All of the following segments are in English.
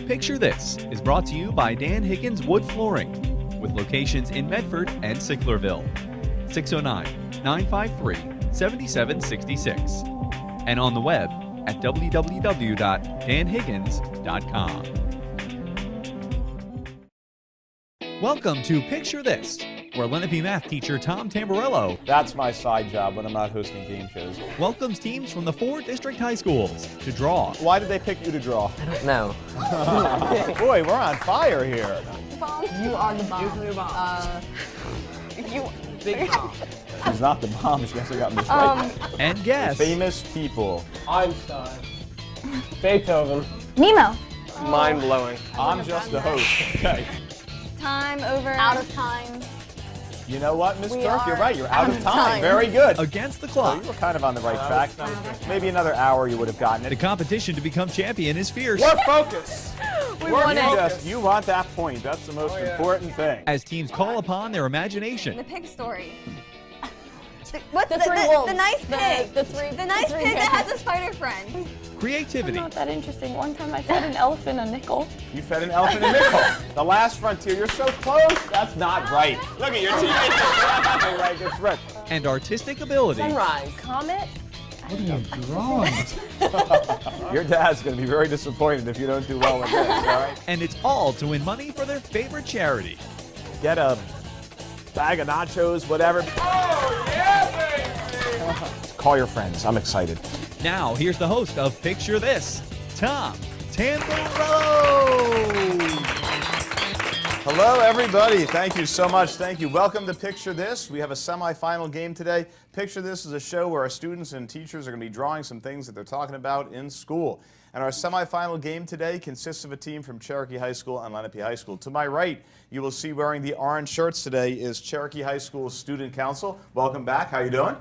Picture This is brought to you by Dan Higgins Wood Flooring, with locations in Medford and Sicklerville. 609-953-7766. And on the web at www.danhiggins.com. Welcome to Picture This, where Lenape math teacher Tom Tamburello That's my side job when I'm not hosting game shows. welcomes teams from the 4 district high schools to draw. Why did they pick you to draw? I don't know. Boy, we're on fire here. Bomb. You are the bomb. Nuclear bomb. You. Big bomb. She's not the bomb, she hasn't gotten this right. And guess Famous people. Einstein. Beethoven. Nemo. Mind-blowing. I'm just the host. Okay. Time over. Out of time. You know what, Miss We Kirk? You're are right. You're out of out of time. time. Very good. against the So clock. you were kind of on the right track. Maybe another hour you would have gotten The it. competition to become champion is fierce. We're focused. We won it. You want that point. That's the most important thing. As teams call upon their imagination. The pig story. What's The three wolves. the nice pig? The three nice three pig that pigs. has a spider friend. Creativity. Not that interesting. One time I fed an elephant a nickel. You fed an elephant a nickel. The last frontier. You're so close. That's not right. Look at your teammates. That's right. That's right. And artistic ability. Sunrise. Comet. Your dad's going to be very disappointed if you don't do well with this, all right? And it's all to win money for their favorite charity. Get a bag of nachos, whatever. Oh, yeah, baby! Call your friends. I'm excited. Now, here's the host of Picture This, Tom Tamburello. Hello, everybody. Thank you so much. Thank you. Welcome to Picture This. We have a semifinal game today. Picture This is a show where our students and teachers are going to be drawing some things that they're talking about in school. And our semifinal game today consists of a team from Cherokee High School and Lenape High School. To my right, you will see wearing the orange shirts today is Cherokee High School Student Council. Welcome back. How you doing?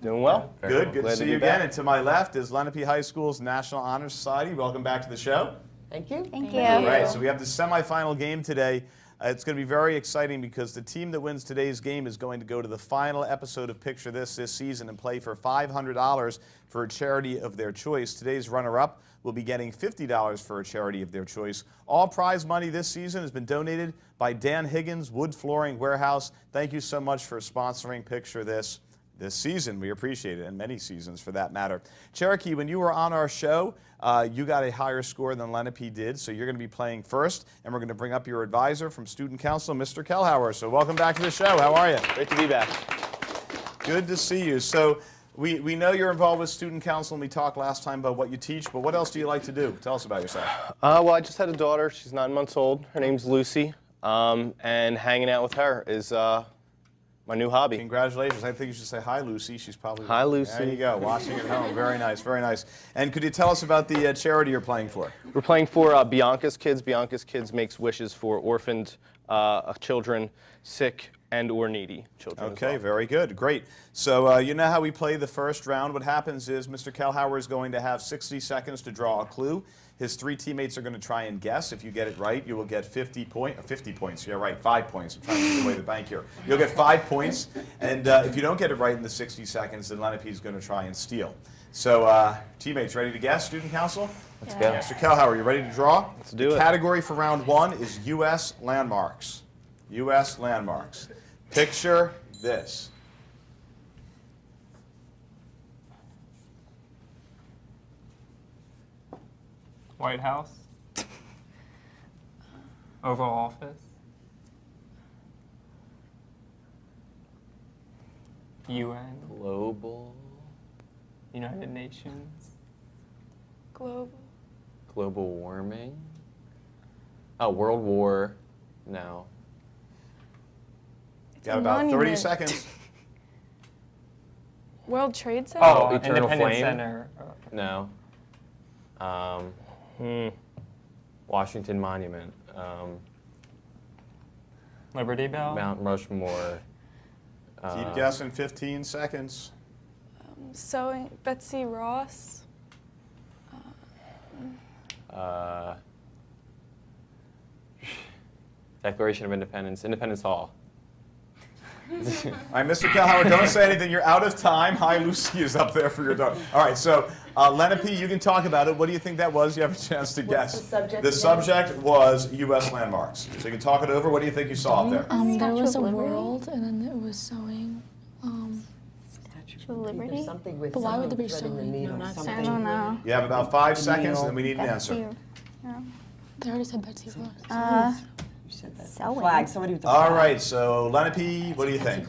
Doing well. Good. Good to Glad see be you again. back. And to my left is Lenape High School's National Honor Society. Welcome back to the show. Thank you. Thank you. All right, so we have the semifinal game today. It's going to be very exciting because the team that wins today's game is going to go to the final episode of Picture This season and play for $500 for a charity of their choice. Today's runner-up will be getting $50 for a charity of their choice. All prize money this season has been donated by Dan Higgins Wood Flooring Warehouse. Thank you so much for sponsoring Picture This season. We appreciate it, and many seasons for that matter. Cherokee, when you were on our show, you got a higher score than Lenape did, so you're going to be playing first, and we're going to bring up your advisor from Student Council, Mr. Kellhauer. So welcome back to the show. How are you? Great to be back. Good to see you. So we know you're involved with Student Council, and we talked last time about what you teach, but what else do you like to do? Tell us about yourself. Well, I just had a daughter. She's 9 months old. Her name's Lucy, and hanging out with her is my new hobby. Congratulations. I think you should say hi, Lucy. She's probably... Hi, Lucy. There you go, watching at home. Very nice, very nice. And could you tell us about the charity you're playing for? We're playing for Bianca's Kids. Bianca's Kids makes wishes for orphaned children, sick and or needy children. Okay, as well. very good, great. So you know how we play the first round. What happens is Mr. Kellhauer is going to have 60 seconds to draw a clue. His 3 teammates are going to try and guess. If you get it right, you will get 50 points. Yeah, right, 5 points. I'm trying to give away the bank here. You'll get 5 points, and if you don't get it right in the 60 seconds, then Lenape is going to try and steal. So teammates, ready to guess, Student Council? Let's go. Mr. Kellhauer, you ready to draw? Let's do The it. category for round 1 is U.S. landmarks. U.S. landmarks. Picture this. White House. Oval Office. UN. Global. United Nations. Global. Global warming. Oh, World War. No. Got a about 30 monument. seconds. World Trade Center. Oh, Eternal Independence Flame? Center. No. Washington Monument. Liberty Bell. Mount Rushmore. Keep guessing, 15 seconds. Sewing. Betsy Ross. Declaration of Independence. Independence Hall. All right, Mr. Kelhauer, don't say anything. You're out of time. Hi, Lucy is up there for your daughter. All right, so Lenape, you can talk about it. What do you think that was? You have a chance to guess. the subject The again? subject was U.S. landmarks. So you can talk it over. What do you think you saw up there? There was a Statue of Liberty? world, and then it was sewing. Statue of Liberty? There's something with But why would someone there be threading the sewing? needle, No, not something. I don't know. You have about 5 seconds, and then we need an answer. They already said Betsy Ross. You said that. Sewing. Flag, somebody with the All flag. right, so Lenape, what do you think?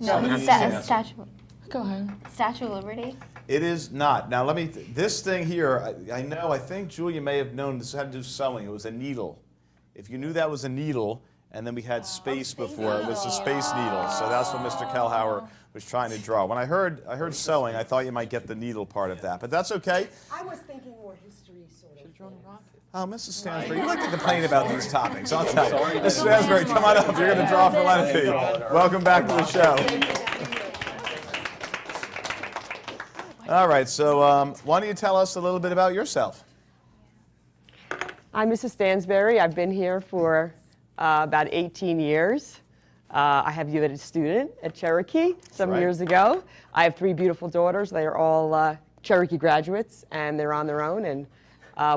No, Statue Go ahead. of Liberty? It is not. Now, this thing here, I think Julia may have known this had to do with sewing. It was a needle. If you knew that was a needle, and then we had space before, it was a space needle. So that's what Mr. Kelhauer was trying to draw. When I heard sewing, I thought you might get the needle part of that, but that's okay. I was thinking more history sort of. Oh, Mrs. Stansbury, you like to complain about these topics, I'll tell you. Mrs. Stansbury, come on up. You're going to draw for Lenape. Welcome back to the show. All right, so why don't you tell us a little bit about yourself? I'm Mrs. Stansbury. I've been here for about 18 years. I have you as a student at Cherokee some right. years ago. I have 3 beautiful daughters. They are all Cherokee graduates, and they're on their own and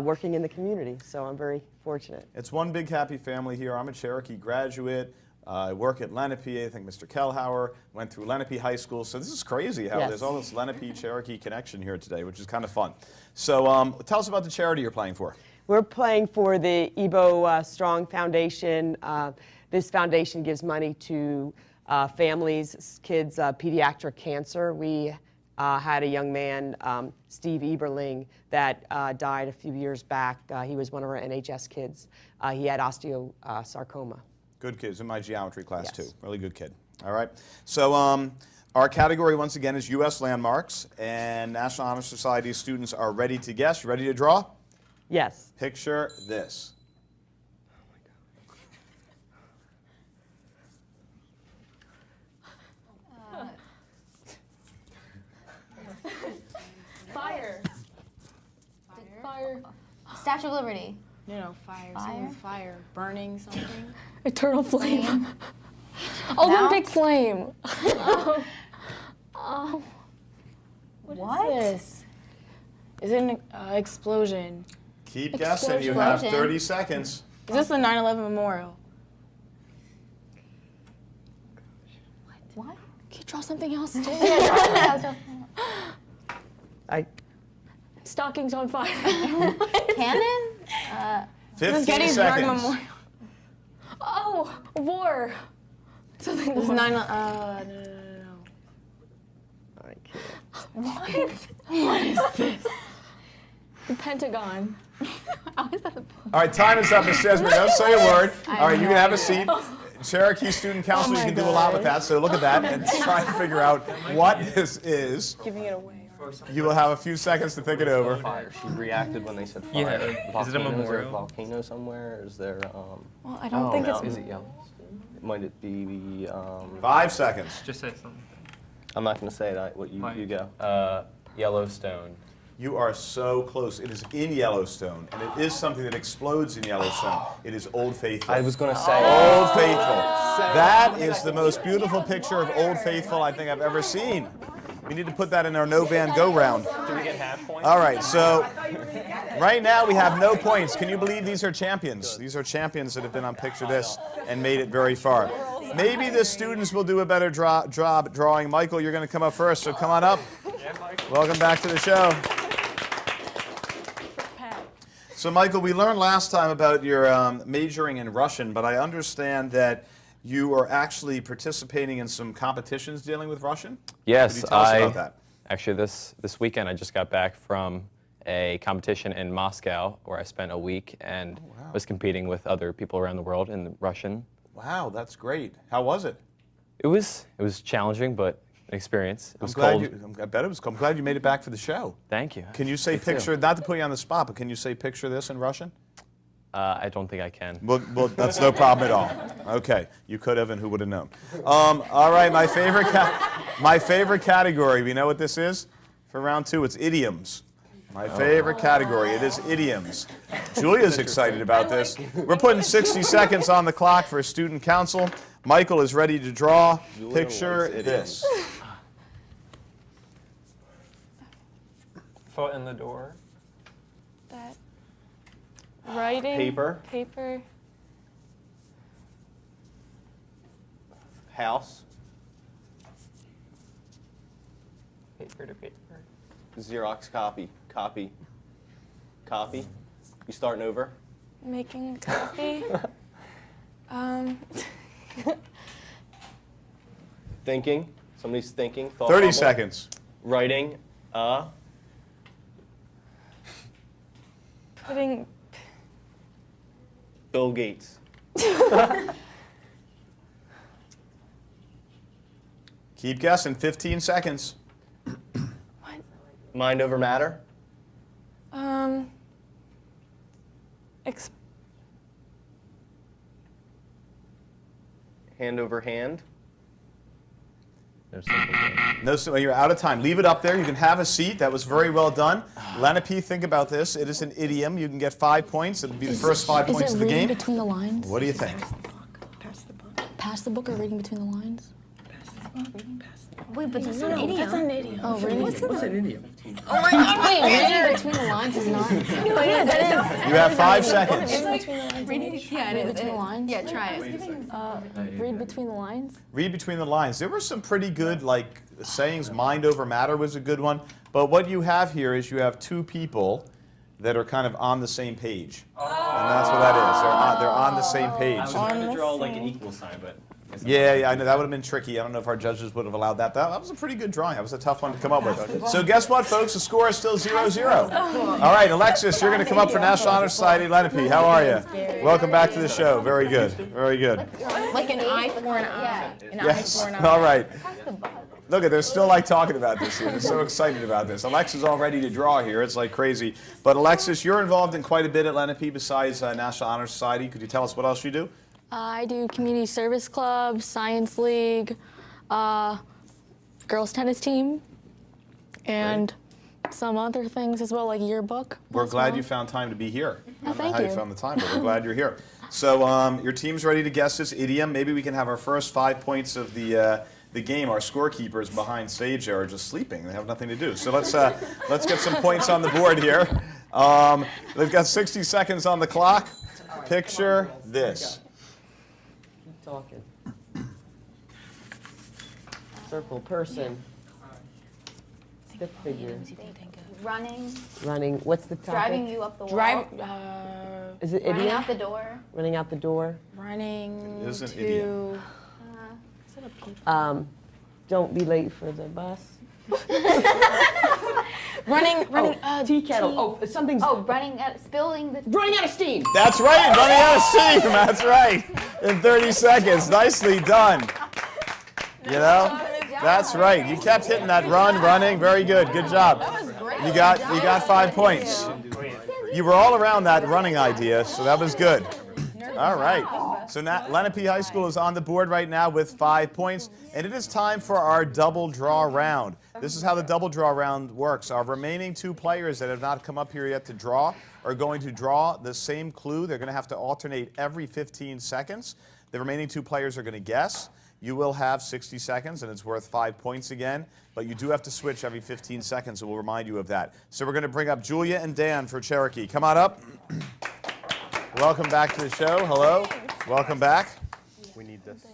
working in the community. So I'm very fortunate. It's one big happy family here. I'm a Cherokee graduate. I work at Lenape. I think Mr. Kelhauer went through Lenape High School. So this is crazy how Yes. there's all this Lenape-Cherokee connection here today, which is kind of fun. So tell us about the charity you're playing for. We're playing for the Ebo Strong Foundation. This foundation gives money to families, kids, pediatric cancer. We had a young man, Steve Eberling, that died a few years back. He was one of our NHS kids. He had osteosarcoma. Good kids in my geometry class, Yes. too. Really good kid. All right. So our category, once again, is U.S. landmarks, and National Honor Society students are ready to guess. You ready to draw? Yes. Picture this. Fire. Fire. Statue of Liberty. No, fire. Fire? Something with fire. Burning something. Eternal flame. Olympic flame. What? This. Is it an explosion? Keep guessing. You have Explosion. 30 seconds. Is this the 9/11 memorial? What? Can you draw something else too? I Stockings on fire. Cannon? 15 Gettysburg seconds. Memorial. Oh, war. Something. This is 9. No. I can't. What is this? The Pentagon. How is that a All right, time is up, Ms. Stansbury. Don't say a word. All right, you can have a seat. Cherokee Student Council, you can do a lot with that, so look at that and try to figure out what this is. Giving it away. You will have a few seconds to think it over. Fire. She reacted when they said fire. Yeah, is it a Volcano? Is there a memorial? volcano somewhere? Is there? Well, I don't think no. it's. Is it yellow? Might it be the? 5 seconds. Just say something. I'm not going to say it. What you Mike. you go. Yellowstone. You are so close. It is in Yellowstone, and it is something that explodes in Yellowstone. It is Old Faithful. I was going to say. Old Faithful. That is the most beautiful picture of Old Faithful I think I've ever seen. We need to put that in our no van go round. Do we get half points? All right, so right now we have no points. Can you believe these are champions? These are champions that have been on Picture This and made it very far. Maybe the students will do a better job drawing. Michael, you're going to come up first, so come on up. Welcome back to the show. So, Michael, we learned last time about your majoring in Russian, but I understand that you are actually participating in some competitions dealing with Russian? Yes, Could you tell us about that? Actually, this weekend I just got back from a competition in Moscow where I spent a week and was competing with other people around the world in Russian. Wow, that's great. How was it? It was challenging, but an experience. It was I'm glad cold. I bet it was. I'm glad you made it back for the show. Thank you. Can you say Me too. picture? Not to put you on the spot, but can you say picture this in Russian? I don't think I can. Well, that's no problem at all. Okay, you could have, and who would have known? All right, my favorite category. We know what this is for round 2. It's idioms. My favorite category. It is idioms. Julia's excited about this. We're putting 60 seconds on the clock for student council. Michael is ready to draw. Picture this. Foot in the door. That. Writing. Paper. Paper. House. Paper to paper. Xerox copy. Copy. Copy. You starting over? Making coffee. Thinking. Somebody's thinking. Thought 30 bubble. seconds. Writing. Putting. Bill Gates. Keep guessing. 15 seconds. Mind over matter. Hand over hand. No, so you're out of time. Leave it up there. You can have a seat. That was very well done. Lenape, think about this. It is an idiom. You can get 5 points. It'll be the first 5 points of the game. between the lines? What do you think? Pass the book or reading between the lines? Wait, but that's an idiom. That's an idiom. Oh, reading. What's an idiom? Oh my God! Wait, reading between the lines is not. You have 5 seconds. Reading between the lines. Yeah, Read between the lines. Yeah, try it. Read between the lines. Read between the lines. There were some pretty good sayings. Mind over matter was a good one. But what you have here is you have 2 people that are kind of on the same page. And that's what that is. They're on the same page. I was trying to draw like an equal sign, but. Yeah, I know that would have been tricky. I don't know if our judges would have allowed that. That was a pretty good drawing. That was a tough one to come up with. So guess what, folks? The score is still 0-0. All right, Alexis, you're going to come up for National Honor Society. Lenape, how are you? Welcome back to the show. Very good. Very good. Like an eye for an eye. Yes. All right. Look, they're still talking about this here. They're so excited about this. Alexis is all ready to draw here. It's like crazy. But Alexis, you're involved in quite a bit at Lenape besides National Honor Society. Could you tell us what else you do? I do community service club, science league, girls tennis team, and some other things as well, like yearbook. We're glad you found time to be here. I don't know thank how you you. found the time, but we're glad you're here. So your team's ready to guess this idiom. Maybe we can have our first 5 points of the game. Our scorekeepers behind stage are just sleeping. They have nothing to do. So let's get some points on the board here. They've got 60 seconds on the clock. Picture this. Talking. Circle, person. Stick figure. Running. Running. What's the topic? Driving you up the wall. Is it Running idiom? out the door. Running out the door. Running It is an to. idiom. Don't be late for the bus. Running. Tea kettle. Something's Spilling the. running out of steam. That's right, running out of steam. That's right. In 30 seconds. Nicely done. You know? That's right. You kept hitting that running. Very good. Good job. You got 5 points. You were all around that running idea, so that was good. All right. So now Lenape High School is on the board right now with 5 points, and it is time for our double draw round. This is how the double draw round works. Our remaining 2 players that have not come up here yet to draw are going to draw the same clue. They're going to have to alternate every 15 seconds. The remaining 2 players are going to guess. You will have 60 seconds, and it's worth 5 points again, but you do have to switch every 15 seconds, so we'll remind you of that. So we're going to bring up Julia and Dan for Cherokee. Come on up. Welcome back to the show. Hello. Welcome back. We need this.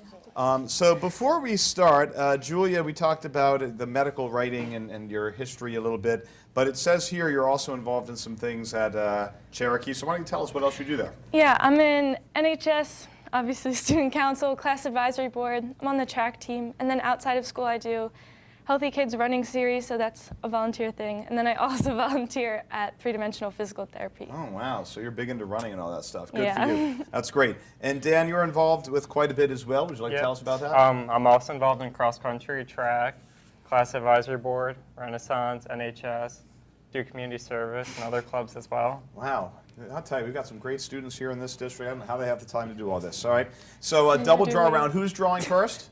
So before we start, Julia, we talked about the medical writing and your history a little bit, but it says here you're also involved in some things at Cherokee. So why don't you tell us what else you do there? Yeah, I'm in NHS, obviously student council, class advisory board. I'm on the track team, and then outside of school I do Healthy Kids running series, so that's a volunteer thing. And then I also volunteer at 3-dimensional physical therapy. Oh, wow. So you're big into running and all that stuff. Good Yeah. for you. That's great. And Dan, you're involved with quite a bit as well. Would you like to tell us about that? I'm also involved in cross-country, track, class advisory board, Renaissance, NHS, do community service and other clubs as well. Wow. I'll tell you, we've got some great students here in this district. I don't know how they have the time to do all this. All right. So double draw round. Who's drawing first?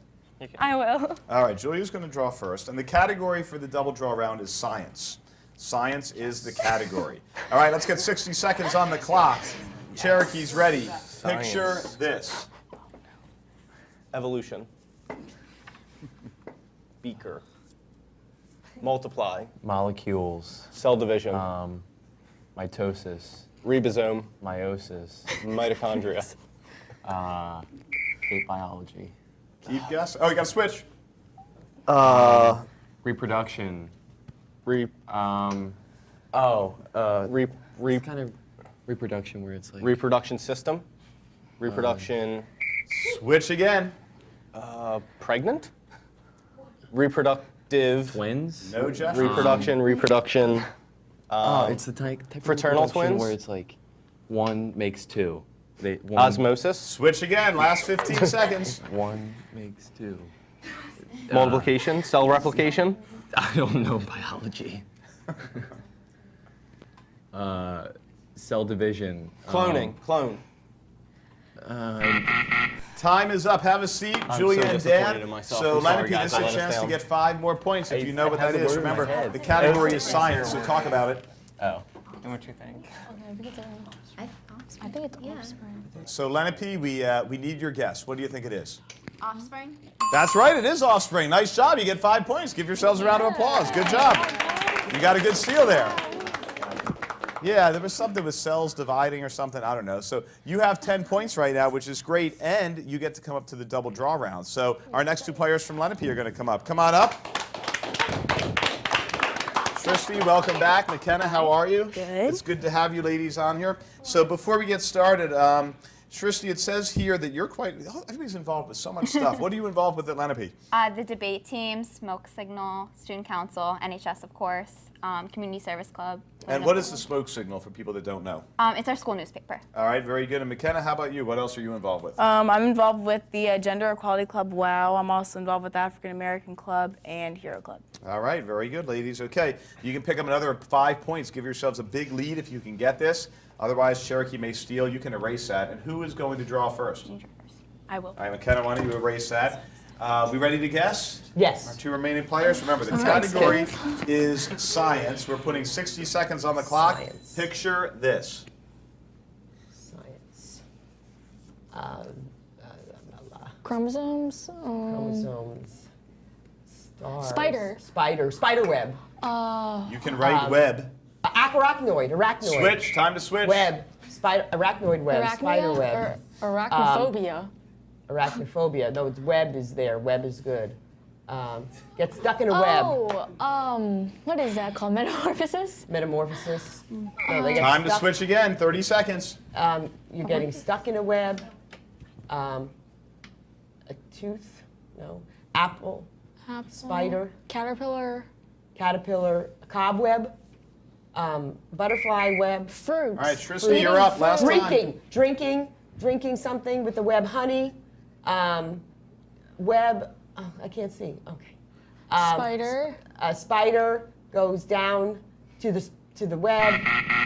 I will. All right, Julia's going to draw first. And the category for the double draw round is science. Science is the category. All right, let's get 60 seconds on the clock. Cherokee's ready. Picture this. Evolution. Beaker. Multiply. Molecules. Cell division. Mitosis. Ribosome. Meiosis. Mitochondria. Gate biology. Keep guessing. Oh, you got to switch. Reproduction. Re. It's kind of reproduction where it's like. Reproduction system. Reproduction. Switch again. Pregnant. Reproductive. Twins. No, Jeff. Reproduction. It's the type of fraternal reproduction twins? where it's like one makes two. One, Osmosis. Switch again. Last 15 seconds. One makes two. Multiplication. Cell replication. I don't know biology. Cell division. Cloning. Clone. Time is up. Have a seat, I'm Julia so and disappointed Dan. in myself. So, I'm sorry, Lenape, guys. this is I a let us chance to down. get 5 more points if you know what I that have the is. word in my Remember, head. the category is science, so talk about it. Oh. And what you think? I think it's Offspring. So, Lenape, we need your guess. What do you think it is? Offspring? That's right, it is Offspring. Nice job. You get 5 points. Give yourselves a round of applause. Good job. You got a good steal there. Yeah, there was something with cells dividing or something. I don't know. So you have 10 points right now, which is great, and you get to come up to the double draw round. So our next 2 players from Lenape are going to come up. Come on up. Tristy, welcome back. McKenna, how are you? Good. It's good to have you ladies on here. So before we get started, Tristy, it says here that you're everybody's involved with so much stuff. What are you involved with at Lenape? The debate team, Smoke Signal, Student Council, NHS, of course, Community Service Club. And what is the Smoke Signal for people that don't know? It's our school newspaper. All right, very good. And McKenna, how about you? What else are you involved with? I'm involved with the Gender Equality Club, WOW. I'm also involved with the African American Club and Hero Club. All right, very good, ladies. Okay, you can pick up another 5 points. Give yourselves a big lead if you can get this. Otherwise, Cherokee may steal. You can erase that. And who is going to draw first? I will. All right, McKenna, why don't you erase that? We ready to guess? Yes. Our 2 remaining players. Remember, the category is science. We're putting 60 seconds on the clock. Science. Picture this. Science. Chromosomes. Chromosomes. Stars. Spider web. You can write web. Arachnoid. Switch. Time to switch. Web. Arachnoid web. Spider web. Or arachnophobia. Arachnophobia. No, it's web is there. Web is good. Get stuck in a web. What is that called? Metamorphosis? Metamorphosis. No, they get Time to stuck. switch again. 30 seconds. You're getting stuck in a web. A tooth. No. Apple. Spider. Caterpillar. Caterpillar. Cobweb. Butterfly web. Fruit. All right, Tristan, you're up. Last time. Drinking something with the web. Honey. Web. Oh, I can't see. Okay. Spider. A spider goes down to the web.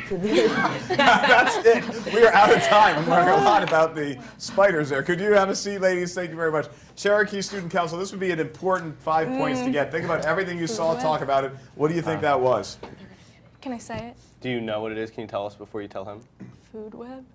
That's it. We are out of time. I'm learning a lot about the spiders there. Could you have a seat, ladies? Thank you very much. Cherokee Student Council, this would be an important 5 points to get. Think about everything you saw, talk about it. What do you think that was? Can I say it? Do you know what it is? Can you tell us before you tell him? Food web?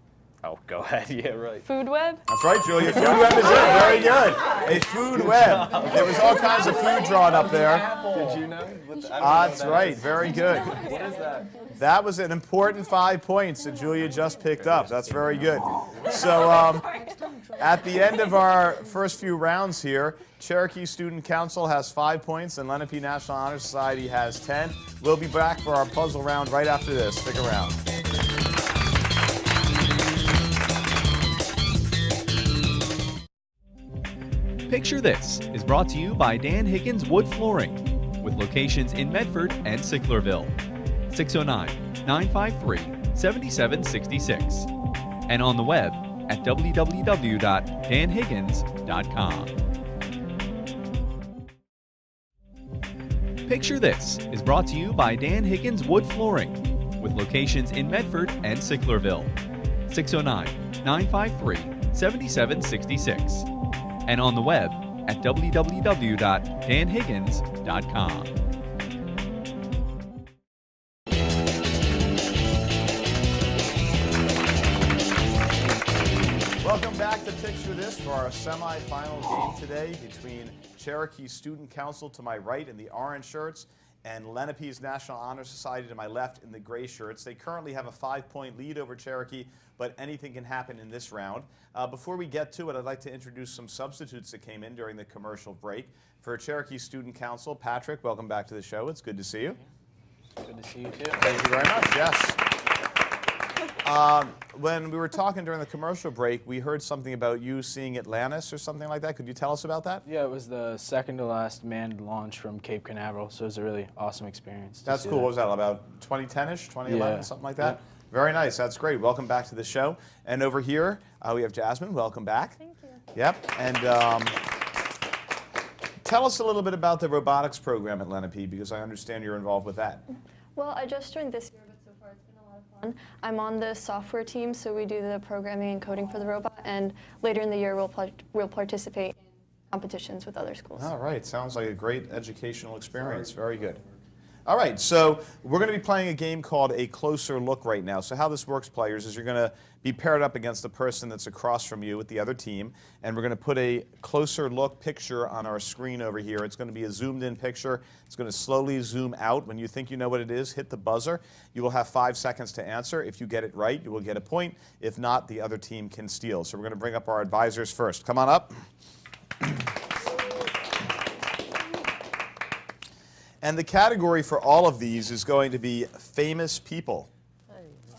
Oh, go ahead. Yeah, right. Food web? That's right, Julia. Food web is it. Very good. A food web. There was all kinds of food drawn up there. Did you know? That's right. Very good. What is that? That was an important 5 points that Julia just picked up. That's very good. So at the end of our first few rounds here, Cherokee Student Council has 5 points and Lenape National Honor Society has 10. We'll be back for our puzzle round right after this. Stick around. Picture This is brought to you by Dan Wood Flooring, with locations in Medford and Sicklerville. 609-953-7766. And on the web at www.danhiggins.com. Picture This is brought to you by Dan Wood Flooring, with locations in Medford and Sicklerville. 609-953-7766. And on the web at www.danhiggins.com. back to Picture This for our semifinal game today between Cherokee Student Council to my right in the orange shirts and Lenape's National Honor Society to my left in the gray shirts. They currently have a 5-point lead over Cherokee, but anything can happen in this round. Before we get to it, I'd like to introduce some substitutes that came in during the commercial break. For Cherokee Student Council, Patrick, welcome back to the show. It's good to see you. Good to see you too. Thank you very much, yes. When we were talking during the commercial break, we heard something about you seeing Atlantis or something like that. Could you tell us about that? Yeah, it was the second to last manned launch from Cape Canaveral, so it was a really awesome experience. That's cool. What was that, about 2010-ish, 2011, Yeah. something like that? Yeah. Very nice. That's great. Welcome back to the show. And over here, we have Jasmine. Welcome back. Thank you. Yep. And tell us a little bit about the robotics program at Lenape, because I understand you're involved with that. Well, I just joined this year, but so far it's been a lot of fun. I'm on the software team, so we do the programming and coding for the robot, and later in the year we'll participate in competitions with other schools. All right. Sounds like a great educational experience. Very good. All right, so we're going to be playing a game called A Closer Look right now. So how this works, players, is you're going to be paired up against the person that's across from you with the other team, and we're going to put a closer look picture on our screen over here. It's going to be a zoomed-in picture. It's going to slowly zoom out. When you think you know what it is, hit the buzzer. You will have 5 seconds to answer. If you get it right, you will get a point. If not, the other team can steal. So we're going to bring up our advisors first. Come on up. And the category for all of these is going to be famous people.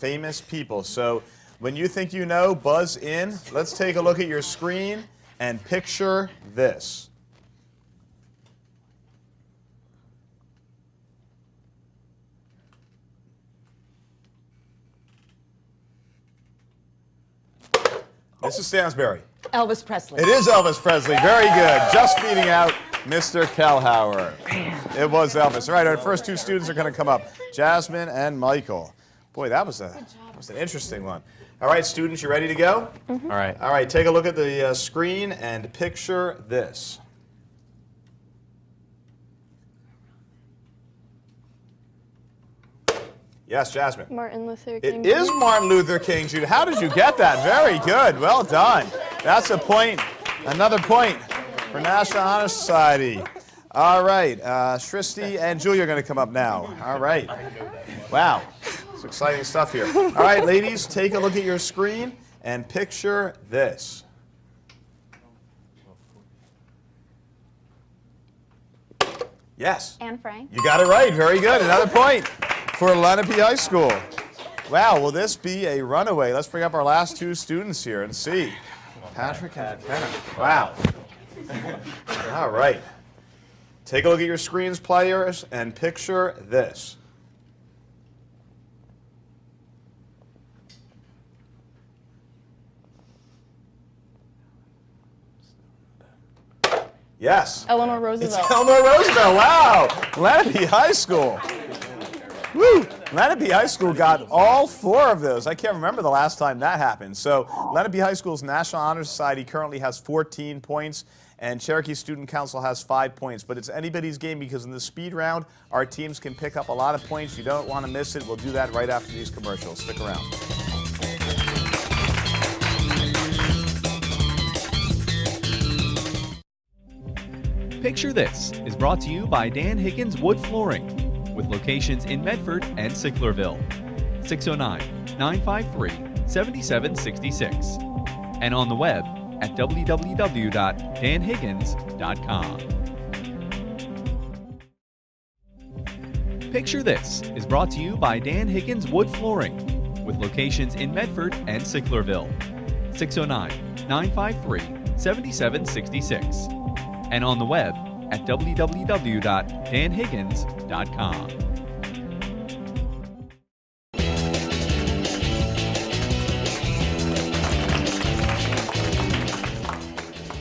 Famous people. So when you think you know, buzz in. Let's take a look at your screen and picture this. Mrs. Stansberry. Elvis Presley. It is Elvis Presley. Very good. Just beating out Mr. Kellhauer. It was Elvis. All right, our first 2 students are going to come up. Jasmine and Michael. Boy, that was an interesting one. All right, students, you ready to go? All right. All right, take a look at the screen and picture this. Yes, Jasmine. Martin Luther King. It is Martin Luther King Jr. How did you get that? Very good. Well done. That's a point. Another point for National Honor Society. All right. Shristi and Julia are going to come up now. All right. Wow. It's exciting stuff here. All right, ladies, take a look at your screen and picture this. Yes. Anne Frank. You got it right. Very good. Another point for Lenape High School. Wow, will this be a runaway? Let's bring up our last 2 students here and see. Patrick and McKenna. Wow. All right. Take a look at your screens, players, and picture this. Yes. Eleanor Roosevelt. It's Eleanor Roosevelt. Wow. Lenape High School. Woo! Lenape High School got all 4 of those. I can't remember the last time that happened. So Lenape High School's National Honor Society currently has 14 points, and Cherokee Student Council has 5 points. But it's anybody's game because in the speed round, our teams can pick up a lot of points. You don't want to miss it. We'll do that right after these commercials. Stick around. Picture This is brought to you by Dan Higgins Wood Flooring, with locations in Medford and Sicklerville. 609-953-7766. And on the web at www.danhiggins.com. Picture This is brought to you by Dan Higgins Wood Flooring, with locations in Medford and Sicklerville. 609-953-7766. And on the web at www.danhiggins.com.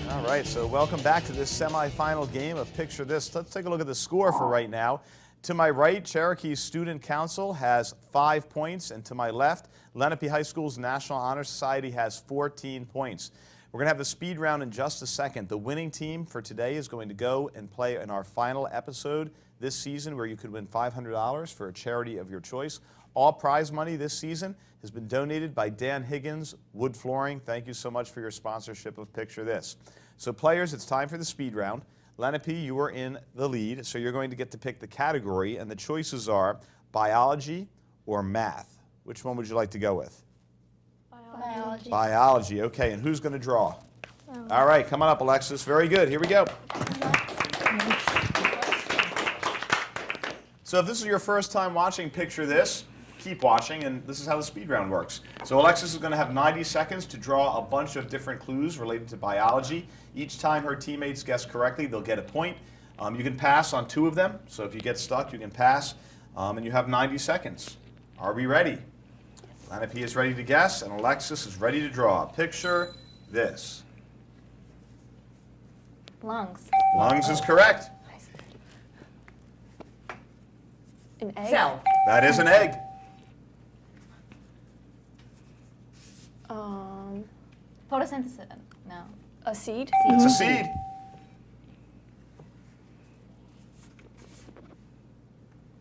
All right, so welcome back to this semifinal game of Picture This. Let's take a look at the score for right now. To my right, Cherokee Student Council has 5 points, and to my left, Lenape High School's National Honor Society has 14 points. We're going to have the speed round in just a second. The winning team for today is going to go and play in our final episode this season, where you could win $500 for a charity of your choice. All prize money this season has been donated by Dan Higgins Wood Flooring. Thank you so much for your sponsorship of Picture This. So players, it's time for the speed round. Lenape, you are in the lead, so you're going to get to pick the category, and the choices are biology or math. Which one would you like to go with? Biology. Biology, okay, and who's going to draw? All right, come on up, Alexis. Very good, here we go. So if this is your first time watching Picture This, keep watching, and this is how the speed round works. So Alexis is going to have 90 seconds to draw a bunch of different clues related to biology. Each time her teammates guess correctly, they'll get a point. You can pass on 2 of them, so if you get stuck, you can pass, and you have 90 seconds. Are we ready? Lenape is ready to guess, and Alexis is ready to draw. Picture this. Lungs. Lungs is correct. An egg? Cell. That is an egg. Photosynthesis. No. A seed? It's a seed.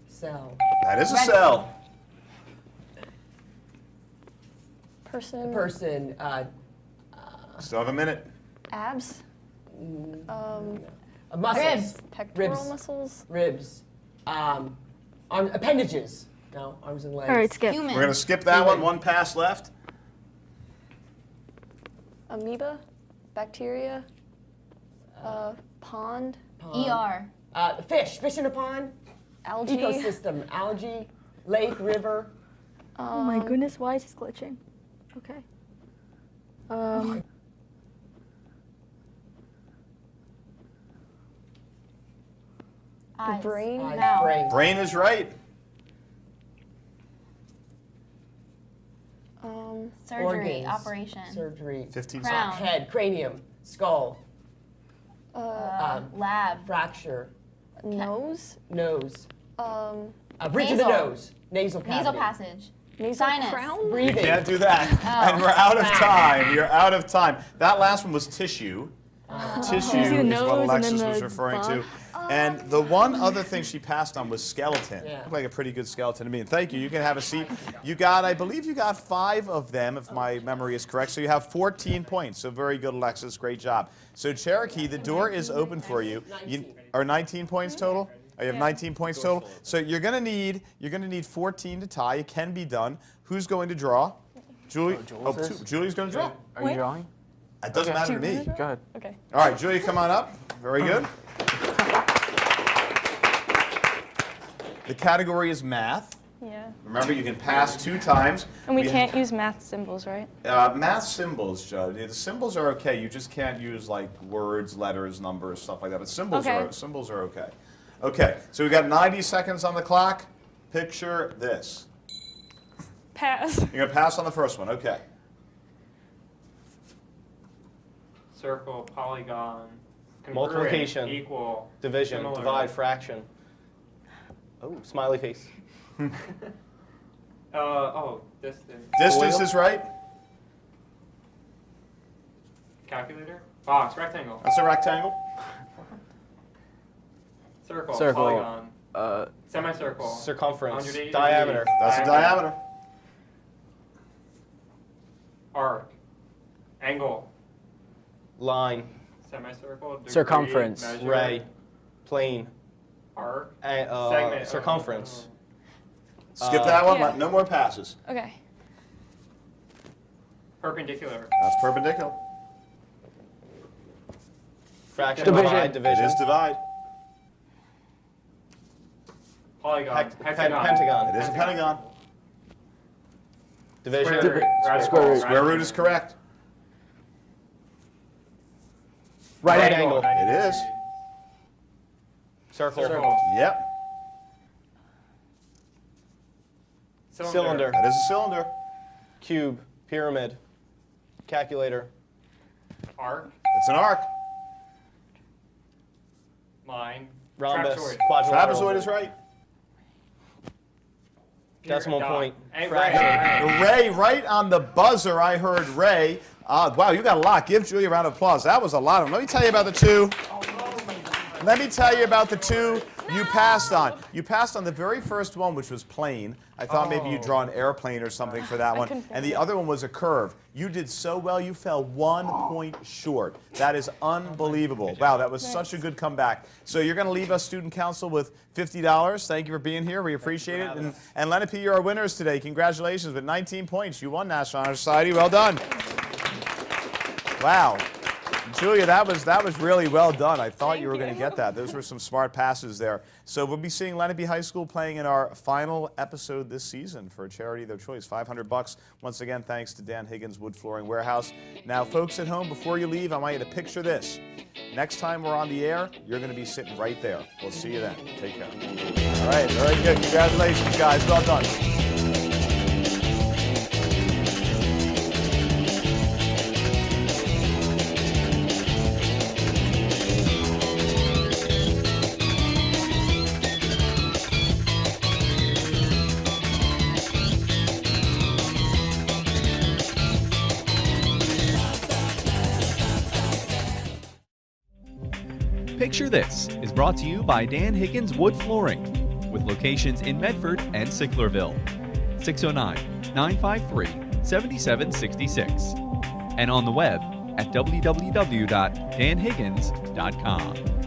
Cell. That is a cell. Person? Person. Still have a minute. Abs? Muscles. Ribs. Pectoral Ribs. muscles? Ribs. Appendages. No, arms and legs. All right, skip. Human. We're going to skip that one. One pass left. Amoeba? Bacteria? Pond? ER. Fish. Fish in a pond. Algae? Ecosystem. Algae. Lake. River. Oh my goodness, why is this glitching? Okay. Eyes. Brain? Eyes, Mouth. brain. Brain is right. Surgery. Organs. Operation. Surgery. 15 Crown. seconds. Head. Cranium. Skull. Lab. Fracture. Nose? Nose. Bridge Nasal. of the nose. Nasal cavity. Nasal passage. Nasal Sinus. crown? You Breathing. can't do that. And we're out of time. You're out of time. That last one was tissue. Tissue You see the is nose what and Alexis then was the referring body. to. And the one other thing she passed on was skeleton. Yeah. Looked like a pretty good skeleton to me. And thank you. You can have a seat. You got, I believe you got 5 of them, if my memory is correct. So you have 14 points. So very good, Alexis. Great job. So Cherokee, the door is open for you. Or 19 points total? Oh, you have 19 points total. So you're gonna need 14 to tie. It can be done. Who's going to draw? Julie. Julie's going to draw. Are you drawing? It doesn't matter to me. Go ahead. Okay. All right, Julia, come on up. Very good. The category is math. Yeah. Remember, you can pass 2 times. And we can't use math symbols, right? Math symbols, Joe. The symbols are okay. You just can't use like words, letters, numbers, stuff like that. But symbols are okay. Okay, so we got 90 seconds on the clock. Picture this. Pass. You're gonna pass on the first one. Okay. Circle, polygon, congruent, Multiplication. equal, Division. similar. Divide. Fraction. Oh, smiley face. Distance. Distance is right. Calculator. Box, rectangle. That's a rectangle. Circle, Circle. polygon, semicircle. Circumference. 180 Diameter. degrees. That's a diameter. Arc, angle, Line. semicircle, degree, Circumference. measure, Ray. Plane. arc, Uh, segment. circumference. Skip that one. Yeah. No more passes. Okay. perpendicular, That's perpendicular. Fraction. Division. Divide. It Division. is divide. polygon, hexagon, Pentagon. It is a pentagon. Division. square root, radical, Square root. Square root is correct. Right angle. It is. Circle. circle, Yep. Cylinder. That is a cylinder. Cube. Pyramid. Calculator. arc, It's an arc. line, Rhombus. trapezoid, Quadrilateral. Trapezoid is right. Decimal dot, point. and Fraction. ray. Ray, right on the buzzer, I heard Ray. Wow, you got a lot. Give Julia a round of applause. That was a lot of them. Let me tell you about the 2. Let me tell you about the two you passed on. You passed on the very first one, which was plane. I thought maybe you'd draw an airplane or something for that one. And the other one was a curve. You did so well, you fell 1 point short. That is unbelievable. Wow, that was such a good comeback. So you're going to leave us, student council, with $50. Thank you for being here. We appreciate it. And Lenape, you're our winners today. Congratulations. With 19 points, you won National Honor Society. Well done. Wow. Julia, that was really well done. I thought you were going to get that. Those were some smart passes there. So we'll be seeing Lenape High School playing in our final episode this season for a charity of their choice, $500. Once again, thanks to Dan Higgins, Wood Flooring Warehouse. Now, folks at home, before you leave, I want you to picture this. Next time we're on the air, you're going to be sitting right there. We'll see you then. Take care. All right, very good. Congratulations, guys. Well done. Picture This is brought to you by Dan Higgins Wood Flooring, with locations in Medford and Sicklerville. 609-953-7766. And on the web at www.danhiggins.com.